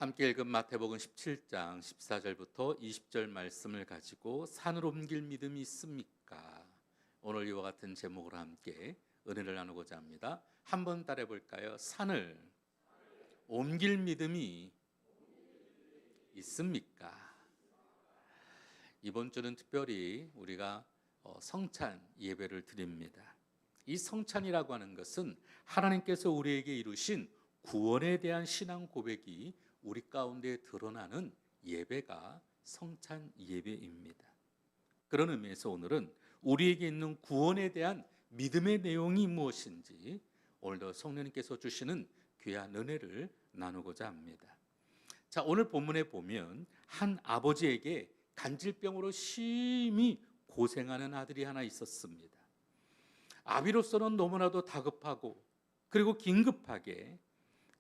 함께 읽은 마태복음 17장 14절부터 20절 말씀을 가지고 산을 옮길 믿음이 있습니까? 오늘 이와 같은 제목으로 함께 은혜를 나누고자 합니다. 한번 따라해 볼까요? 산을 옮길 믿음이 있습니까? 이번 주는 특별히 우리가 성찬 예배를 드립니다. 이 성찬이라고 하는 것은 하나님께서 우리에게 이루신 구원에 대한 신앙 고백이 우리 가운데 드러나는 예배가 성찬 예배입니다. 그런 의미에서 오늘은 우리에게 있는 구원에 대한 믿음의 내용이 무엇인지 오늘도 성령님께서 주시는 귀한 은혜를 나누고자 합니다. 자, 오늘 본문에 보면 한 아버지에게 간질병으로 심히 고생하는 아들이 하나 있었습니다. 아비로서는 너무나도 다급하고 그리고 긴급하게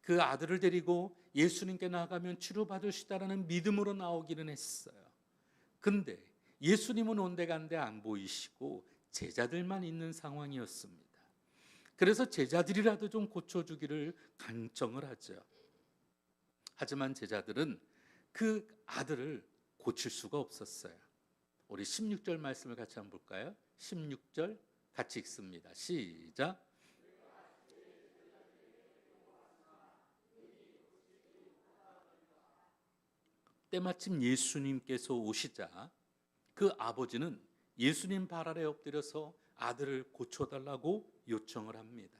그 아들을 데리고 예수님께 나가면 치료받을 수 있다는 믿음으로 나오기는 했어요. 근데 예수님은 온데간데 안 보이시고 제자들만 있는 상황이었습니다. 그래서 제자들이라도 좀 고쳐주기를 간청을 하죠. 하지만 제자들은 그 아들을 고칠 수가 없었어요. 우리 16절 말씀을 같이 한번 볼까요? 16절 같이 읽습니다. 시작. 때마침 예수님께서 오시자 그 아버지는 예수님 발 아래 엎드려서 아들을 고쳐달라고 요청을 합니다.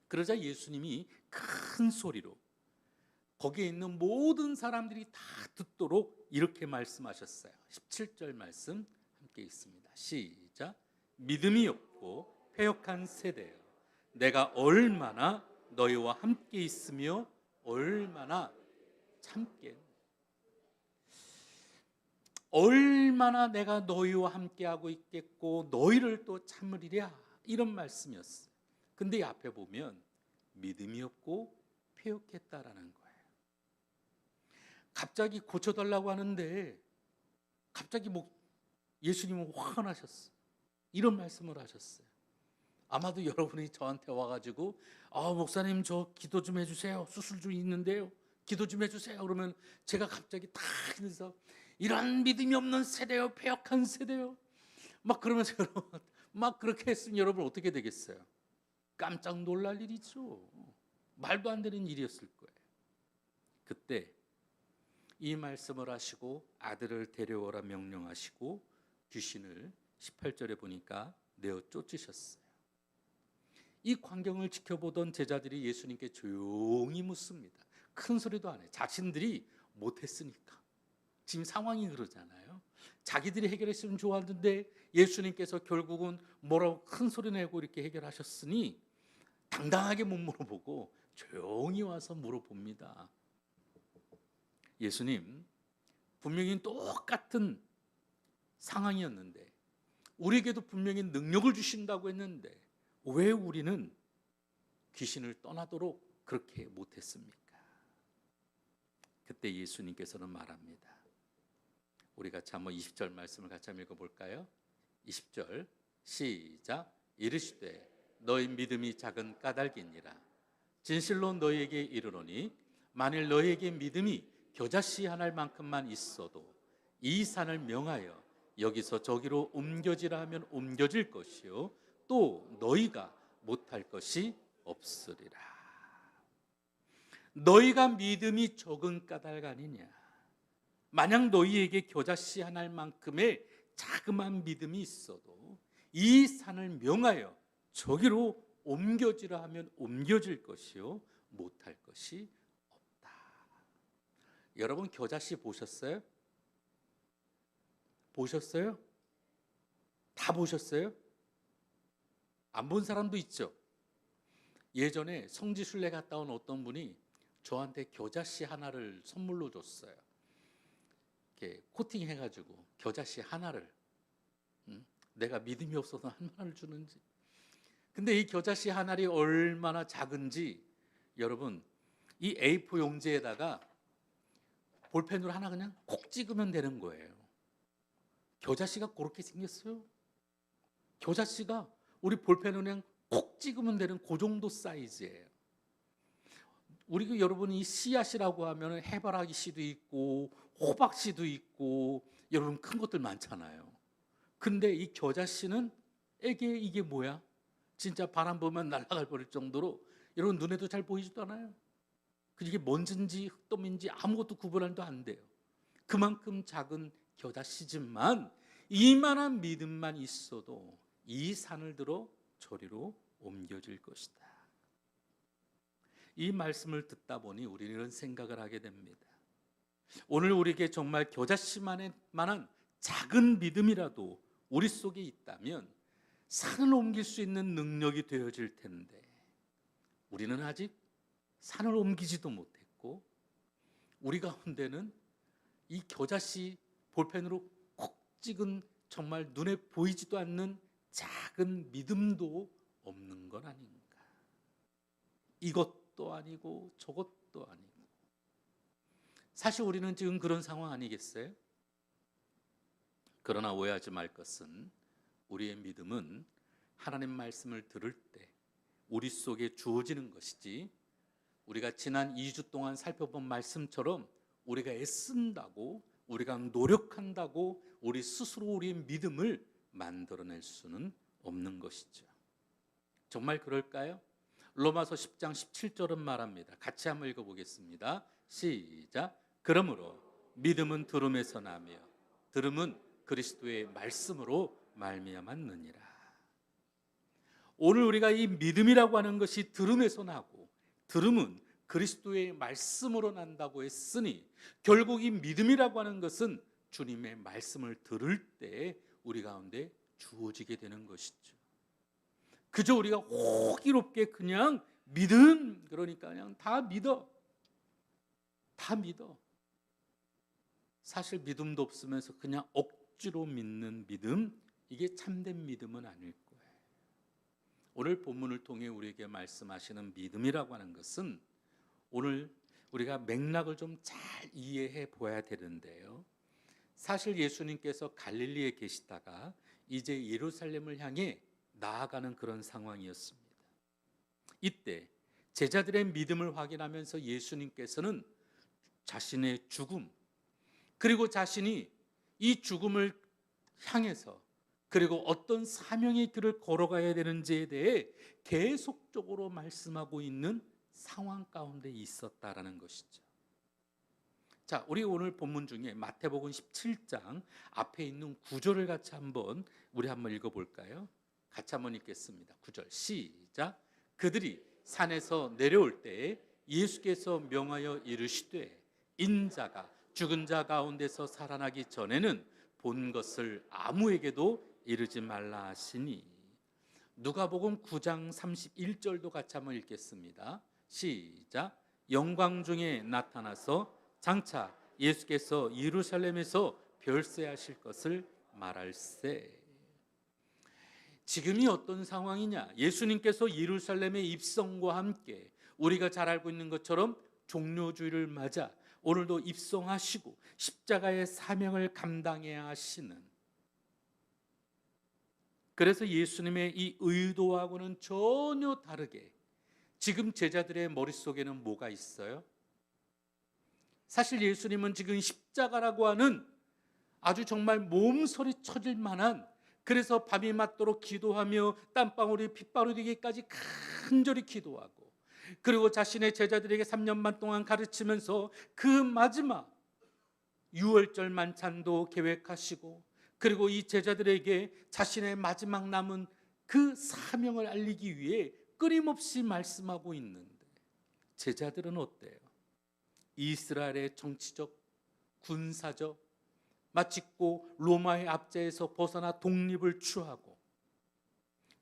그러자 예수님이 큰 소리로 거기에 있는 모든 사람들이 다 듣도록 이렇게 말씀하셨어요. 17절 말씀 함께 읽습니다. 시작. 믿음이 없고 패역한 세대여, 내가 얼마나 너희와 함께 있으며 얼마나 참겠. 얼마나 내가 너희와 함께하고 있겠고 너희를 또 참으리랴, 이런 말씀이었어요. 근데 이 앞에 보면 믿음이 없고 패역했다라는 거예요. 갑자기 고쳐달라고 하는데 갑자기 예수님은 화가 나셨어요. 이런 말씀을 하셨어요. 아마도 여러분이 저한테 와가지고 목사님 저 기도 좀 해주세요, 수술 중 있는데요, 기도 좀 해주세요 그러면 제가 갑자기 다 그래서 이런 믿음이 없는 세대요, 패역한 세대요 막 그러면서 여러분 막 그렇게 했으면 여러분 어떻게 되겠어요? 깜짝 놀랄 일이죠. 말도 안 되는 일이었을 거예요. 그때 이 말씀을 하시고 아들을 데려오라 명령하시고 귀신을 18절에 보니까 내어 쫓으셨어요. 이 광경을 지켜보던 제자들이 예수님께 조용히 묻습니다. 큰 소리도 안 해요. 자신들이 못했으니까. 지금 상황이 그러잖아요. 자기들이 해결했으면 좋았는데 예수님께서 결국은 뭐라고 큰 소리 내고 이렇게 해결하셨으니 당당하게 못 물어보고 조용히 와서 물어봅니다. 예수님, 분명히 똑같은 상황이었는데 우리에게도 분명히 능력을 주신다고 했는데 왜 우리는 귀신을 떠나도록 그렇게 못했습니까? 그때 예수님께서는 말합니다. 우리 같이 한번 20절 말씀을 같이 한번 읽어볼까요? 20절 시작. 이르시되 너희 믿음이 작은 까닭이니라. 진실로 너희에게 이르노니 만일 너희에게 믿음이 겨자씨 하나일 만큼만 있어도 이 산을 명하여 여기서 저기로 옮겨지라 하면 옮겨질 것이요 또 너희가 못할 것이 없으리라. 너희가 믿음이 적은 까닭 아니냐. 만약 너희에게 겨자씨 하나일 만큼의 자그마한 믿음이 있어도 이 산을 명하여 저기로 옮겨지라 하면 옮겨질 것이요 못할 것이 없다. 여러분 겨자씨 보셨어요? 보셨어요? 다 보셨어요? 안 본 사람도 있죠. 예전에 성지순례 갔다 온 어떤 분이 저한테 겨자씨 하나를 선물로 줬어요. 이렇게 코팅해가지고 겨자씨 하나를, 내가 믿음이 없어서 하나를 주는지. 근데 이 겨자씨 하나이 얼마나 작은지 여러분 이 A4 용지에다가 볼펜으로 하나 그냥 콕 찍으면 되는 거예요. 겨자씨가 그렇게 생겼어요. 겨자씨가 우리 볼펜으로 그냥 콕 찍으면 되는 그 정도 사이즈예요. 우리 여러분이 씨앗이라고 하면 해바라기 씨도 있고 호박 씨도 있고 여러분 큰 것들 많잖아요. 근데 이 겨자 씨는 에게 이게 뭐야? 진짜 바람 불면 날아갈 버릴 정도로 여러분 눈에도 잘 보이지도 않아요. 이게 먼지인지 흙돔인지 아무것도 구분도 안 돼요. 그만큼 작은 겨자 씨지만 이만한 믿음만 있어도 이 산을 들어 저리로 옮겨질 것이다. 이 말씀을 듣다 보니 우리는 이런 생각을 하게 됩니다. 오늘 우리에게 정말 겨자씨만한 작은 믿음이라도 우리 속에 있다면 산을 옮길 수 있는 능력이 되어질 텐데 우리는 아직 산을 옮기지도 못했고 우리 가운데는 이 겨자씨 볼펜으로 콕 찍은 정말 눈에 보이지도 않는 작은 믿음도 없는 건 아닌가. 이것도 아니고 저것도 아니고. 사실 우리는 지금 그런 상황 아니겠어요? 그러나 오해하지 말 것은 우리의 믿음은 하나님 말씀을 들을 때 우리 속에 주어지는 것이지 우리가 지난 2주 동안 살펴본 말씀처럼 우리가 애쓴다고 우리가 노력한다고 우리 스스로 우리의 믿음을 만들어낼 수는 없는 것이죠. 정말 그럴까요? 로마서 10장 17절은 말합니다. 같이 한번 읽어보겠습니다. 시작. 그러므로 믿음은 들음에서 나며 들음은 그리스도의 말씀으로 말미암았느니라. 오늘 우리가 이 믿음이라고 하는 것이 들음에서 나고 들음은 그리스도의 말씀으로 난다고 했으니 결국 이 믿음이라고 하는 것은 주님의 말씀을 들을 때 우리 가운데 주어지게 되는 것이죠. 그저 우리가 호기롭게 그냥 믿음, 그러니까 그냥 다 믿어. 사실 믿음도 없으면서 그냥 억지로 믿는 믿음, 이게 참된 믿음은 아닐 거예요. 오늘 본문을 통해 우리에게 말씀하시는 믿음이라고 하는 것은 오늘 우리가 맥락을 좀 잘 이해해 보아야 되는데요. 사실 예수님께서 갈릴리에 계시다가 이제 예루살렘을 향해 나아가는 그런 상황이었습니다. 이때 제자들의 믿음을 확인하면서 예수님께서는 자신의 죽음, 그리고 자신이 이 죽음을 향해서 그리고 어떤 사명의 길을 걸어가야 되는지에 대해 계속적으로 말씀하고 있는 상황 가운데 있었다라는 것이죠. 자, 우리 오늘 본문 중에 마태복음 17장 앞에 있는 구절을 같이 한번 읽어볼까요? 같이 한번 읽겠습니다. 9절 시작. 그들이 산에서 내려올 때에 예수께서 명하여 이르시되 인자가 죽은 자 가운데서 살아나기 전에는 본 것을 아무에게도 이르지 말라 하시니. 누가복음 9장 31절도 같이 한번 읽겠습니다. 시작. 영광 중에 나타나서 장차 예수께서 예루살렘에서 별세하실 것을 말할세. 지금이 어떤 상황이냐? 예수님께서 예루살렘의 입성과 함께 우리가 잘 알고 있는 것처럼 종료주일을 맞아 오늘도 입성하시고 십자가의 사명을 감당해야 하시는, 그래서 예수님의 이 의도하고는 전혀 다르게 지금 제자들의 머릿속에는 뭐가 있어요? 사실 예수님은 지금 십자가라고 하는 아주 정말 몸서리 쳐질 만한, 그래서 밤이 맞도록 기도하며 땀방울이 핏방울이 되기까지 간절히 기도하고, 그리고 자신의 제자들에게 3년 반 동안 가르치면서 그 마지막 유월절 만찬도 계획하시고, 그리고 이 제자들에게 자신의 마지막 남은 그 사명을 알리기 위해 끊임없이 말씀하고 있는데, 제자들은 어때요? 이스라엘의 정치적, 군사적, 마치고 로마의 압제에서 벗어나 독립을 추구하고,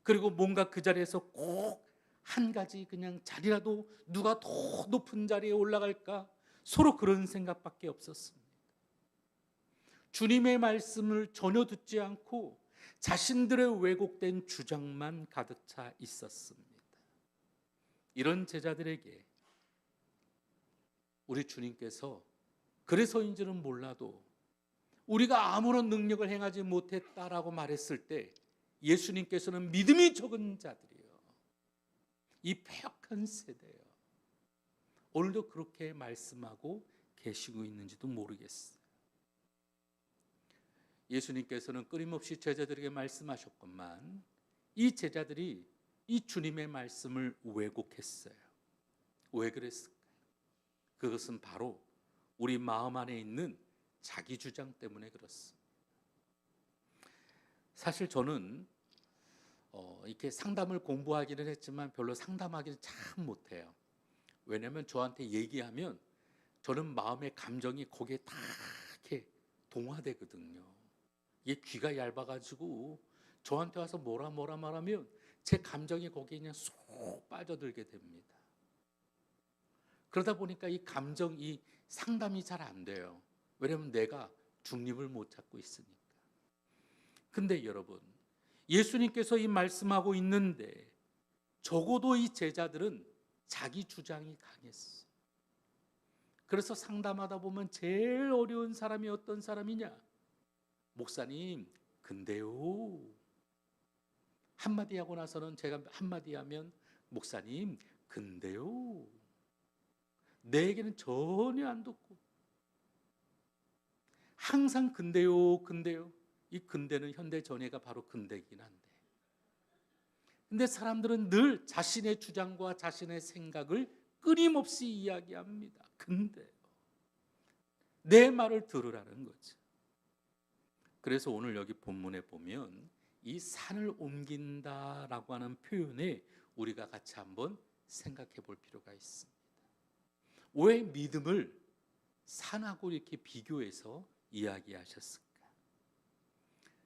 그리고 뭔가 그 자리에서 꼭 한 가지 그냥 자리라도 누가 더 높은 자리에 올라갈까, 서로 그런 생각밖에 없었습니다. 주님의 말씀을 전혀 듣지 않고 자신들의 왜곡된 주장만 가득 차 있었습니다. 이런 제자들에게 우리 주님께서 그래서인지는 몰라도 우리가 아무런 능력을 행하지 못했다라고 말했을 때 예수님께서는 믿음이 적은 자들이요, 이 패역한 세대요, 오늘도 그렇게 말씀하고 계시고 있는지도 모르겠어요. 예수님께서는 끊임없이 제자들에게 말씀하셨건만 이 제자들이 이 주님의 말씀을 왜곡했어요. 왜 그랬을까요? 그것은 바로 우리 마음 안에 있는 자기 주장 때문에 그렇습니다. 사실 저는 이렇게 상담을 공부하기는 했지만 별로 상담하기는 참 못해요. 왜냐하면 저한테 얘기하면 저는 마음의 감정이 거기에 다 이렇게 동화되거든요. 이게 귀가 얇아가지고 저한테 와서 뭐라 말하면 제 감정이 거기에 그냥 쏙 빠져들게 됩니다. 그러다 보니까 이 감정, 이 상담이 잘 안 돼요. 왜냐하면 내가 중립을 못 잡고 있으니까. 근데 여러분, 예수님께서 이 말씀하고 있는데 적어도 이 제자들은 자기 주장이 강했어. 그래서 상담하다 보면 제일 어려운 사람이 어떤 사람이냐? 목사님, 근데요. 한마디 하고 나서는 제가 한마디 하면 목사님, 근데요. 내 얘기는 전혀 안 듣고 항상 근데요. 이 근대는 현대 전예가 바로 근대이긴 한데, 근데 사람들은 늘 자신의 주장과 자신의 생각을 끊임없이 이야기합니다. 근데요. 내 말을 들으라는 거죠. 그래서 오늘 여기 본문에 보면 이 산을 옮긴다라고 하는 표현에 우리가 같이 한번 생각해 볼 필요가 있습니다. 왜 믿음을 산하고 이렇게 비교해서 이야기하셨을까?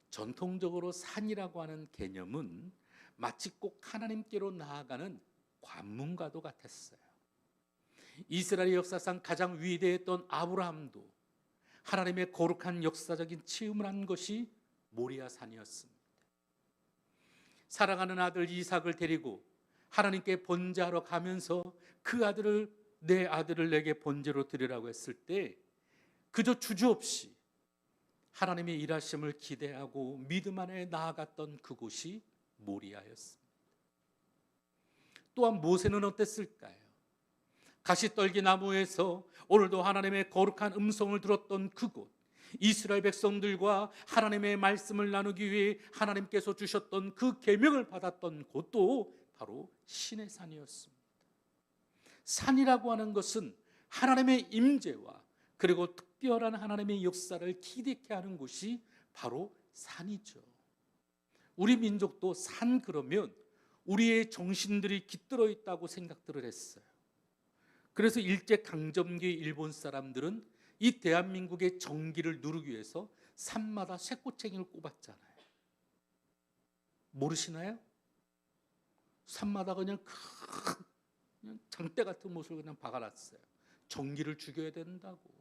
전통적으로 산이라고 하는 개념은 마치 꼭 하나님께로 나아가는 관문과도 같았어요. 이스라엘 역사상 가장 위대했던 아브라함도 하나님의 거룩한 역사적인 체험을 한 것이 모리아 산이었습니다. 사랑하는 아들 이삭을 데리고 하나님께 번제하러 가면서 그 아들을, 내 아들을 내게 번제로 드리라고 했을 때 그저 주저없이 하나님의 일하심을 기대하고 믿음 안에 나아갔던 그곳이 모리아였습니다. 또한 모세는 어땠을까요? 가시떨기 나무에서 오늘도 하나님의 거룩한 음성을 들었던 그곳, 이스라엘 백성들과 하나님의 말씀을 나누기 위해 하나님께서 주셨던 그 계명을 받았던 곳도 바로 신의 산이었습니다. 산이라고 하는 것은 하나님의 임재와 그리고 특별한 하나님의 역사를 기대케 하는 곳이 바로 산이죠. 우리 민족도 산 그러면 우리의 정신들이 깃들어 있다고 생각들을 했어요. 그래서 일제강점기 일본 사람들은 이 대한민국의 정기를 누르기 위해서 산마다 쇠꼬챙이를 꼽았잖아요. 모르시나요? 산마다 그냥 장대 같은 못을 그냥 박아놨어요. 정기를 죽여야 된다고.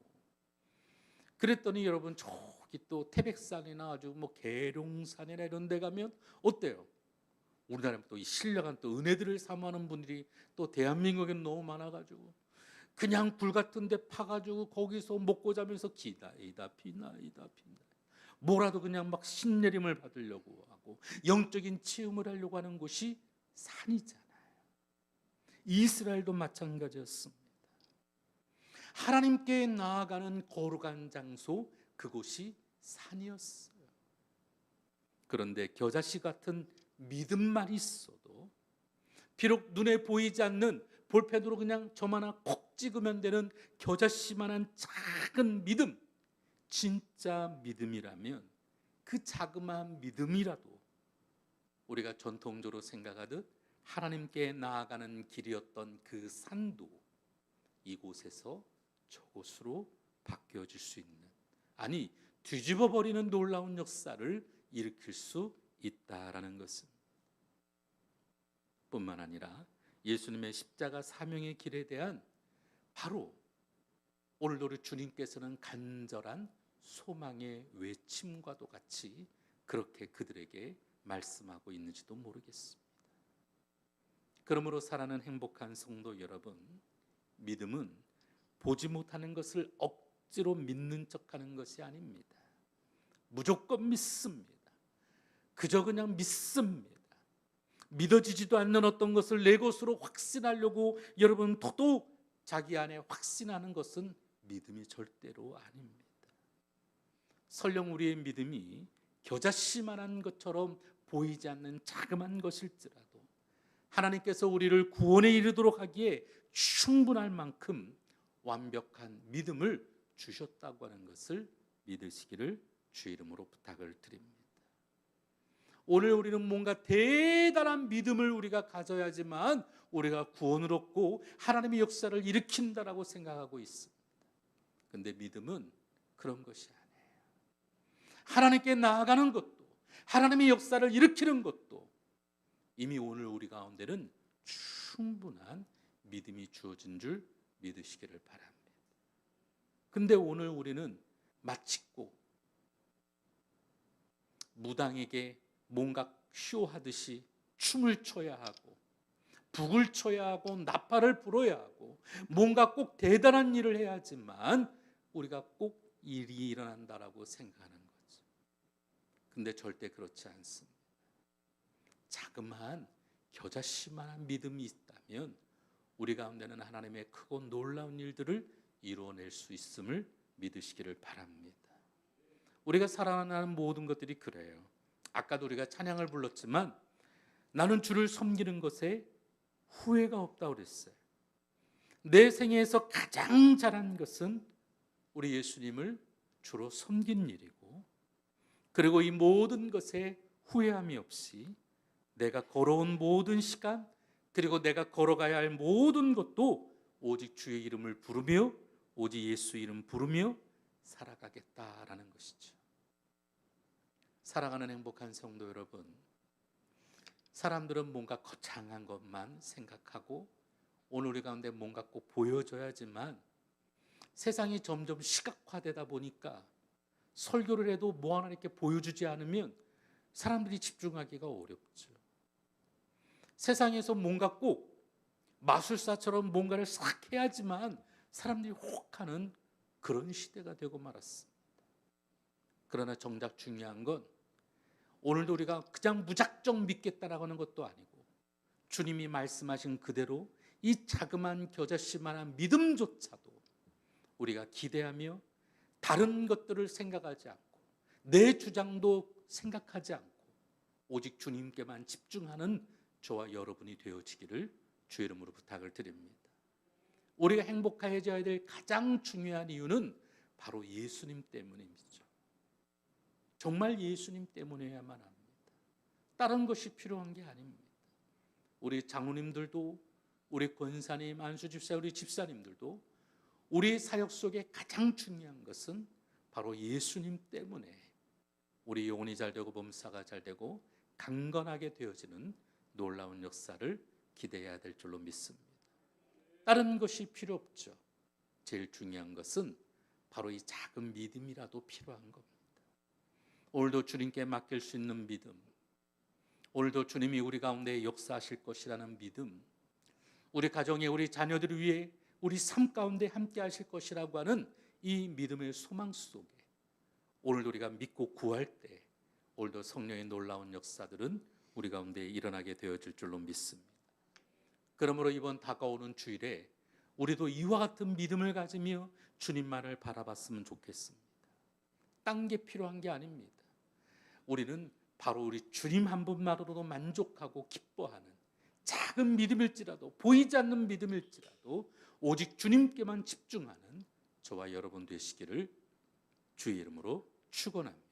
그랬더니 여러분 저기 또 태백산이나 아주 뭐 계룡산이나 이런 데 가면 어때요? 우리나라에 또 이 신령한 또 은혜들을 사모하는 분들이 또 대한민국에 너무 많아가지고 그냥 불 같은 데 파가지고 거기서 먹고 자면서 기다이다 피나이다 뭐라도 그냥 막 신내림을 받으려고 하고 영적인 체험을 하려고 하는 곳이 산이잖아요. 이스라엘도 마찬가지였습니다. 하나님께 나아가는 거룩한 장소, 그곳이 산이었어요. 그런데 겨자씨 같은 믿음만 있어도, 비록 눈에 보이지 않는 볼펜으로 그냥 점 하나 콕 찍으면 되는 겨자씨만한 작은 믿음, 진짜 믿음이라면 그 자그마한 믿음이라도 우리가 전통적으로 생각하듯 하나님께 나아가는 길이었던 그 산도 이곳에서 저곳으로 바뀌어질 수 있는, 아니 뒤집어 버리는 놀라운 역사를 일으킬 수 있다라는 것입니다. 뿐만 아니라 예수님의 십자가 사명의 길에 대한 바로 오늘도 우리 주님께서는 간절한 소망의 외침과도 같이 그렇게 그들에게 말씀하고 있는지도 모르겠습니다. 그러므로 사랑하는 행복한 성도 여러분, 믿음은 보지 못하는 것을 억지로 믿는 척하는 것이 아닙니다. 무조건 믿습니다. 그저 그냥 믿습니다. 믿어지지도 않는 어떤 것을 내 것으로 확신하려고 여러분 더더욱 자기 안에 확신하는 것은 믿음이 절대로 아닙니다. 설령 우리의 믿음이 겨자씨만한 것처럼 보이지 않는 자그마한 것일지라도 하나님께서 우리를 구원에 이르도록 하기에 충분할 만큼 완벽한 믿음을 주셨다고 하는 것을 믿으시기를 주의 이름으로 부탁을 드립니다. 오늘 우리는 뭔가 대단한 믿음을 우리가 가져야지만 우리가 구원을 얻고 하나님의 역사를 일으킨다라고 생각하고 있습니다. 그런데 믿음은 그런 것이 아니에요. 하나님께 나아가는 것도, 하나님의 역사를 일으키는 것도 이미 오늘 우리 가운데는 충분한 믿음이 주어진 줄 믿으시기를 바랍니다. 근데 오늘 우리는 마치고 무당에게 뭔가 쇼하듯이 춤을 춰야 하고 북을 쳐야 하고 나팔을 불어야 하고 뭔가 꼭 대단한 일을 해야지만 우리가 꼭 일이 일어난다라고 생각하는 거죠. 근데 절대 그렇지 않습니다. 자그마한 겨자씨만한 믿음이 있다면 우리 가운데는 하나님의 크고 놀라운 일들을 이루어낼 수 있음을 믿으시기를 바랍니다. 우리가 살아가는 모든 것들이 그래요. 아까도 우리가 찬양을 불렀지만 나는 주를 섬기는 것에 후회가 없다고 그랬어요. 내 생애에서 가장 잘한 것은 우리 예수님을 주로 섬긴 일이고, 그리고 이 모든 것에 후회함이 없이 내가 걸어온 모든 시간, 그리고 내가 걸어가야 할 모든 것도 오직 주의 이름을 부르며 오직 예수 이름 부르며 살아가겠다라는 것이죠. 사랑하는 행복한 성도 여러분, 사람들은 뭔가 거창한 것만 생각하고 오늘 우리 가운데 뭔가 꼭 보여줘야지만 세상이 점점 시각화되다 보니까 설교를 해도 뭐 하나 이렇게 보여주지 않으면 사람들이 집중하기가 어렵죠. 세상에서 뭔가 꼭 마술사처럼 뭔가를 싹 해야지만 사람들이 혹하는 그런 시대가 되고 말았습니다. 그러나 정작 중요한 건 오늘도 우리가 그냥 무작정 믿겠다라고 하는 것도 아니고 주님이 말씀하신 그대로 이 자그마한 겨자씨만한 믿음조차도 우리가 기대하며 다른 것들을 생각하지 않고 내 주장도 생각하지 않고 오직 주님께만 집중하는 저와 여러분이 되어지기를 주의 이름으로 부탁을 드립니다. 우리가 행복해져야 될 가장 중요한 이유는 바로 예수님 때문입니다. 정말 예수님 때문에야만 합니다. 다른 것이 필요한 게 아닙니다. 우리 장로님들도, 우리 권사님, 안수집사, 우리 집사님들도 우리의 사역 속에 가장 중요한 것은 바로 예수님 때문에 우리 영혼이 잘 되고 범사가 잘 되고 강건하게 되어지는 놀라운 역사를 기대해야 될 줄로 믿습니다. 다른 것이 필요 없죠. 제일 중요한 것은 바로 이 작은 믿음이라도 필요한 겁니다. 오늘도 주님께 맡길 수 있는 믿음, 오늘도 주님이 우리 가운데 역사하실 것이라는 믿음, 우리 가정에 우리 자녀들을 위해 우리 삶 가운데 함께 하실 것이라고 하는 이 믿음의 소망 속에 오늘도 우리가 믿고 구할 때 오늘도 성령의 놀라운 역사들은 우리 가운데 일어나게 되어질 줄로 믿습니다. 그러므로 이번 다가오는 주일에 우리도 이와 같은 믿음을 가지며 주님만을 바라봤으면 좋겠습니다. 딴 게 필요한 게 아닙니다. 우리는 바로 우리 주님 한 분만으로도 만족하고 기뻐하는 작은 믿음일지라도, 보이지 않는 믿음일지라도 오직 주님께만 집중하는 저와 여러분 되시기를 주의 이름으로 축원합니다.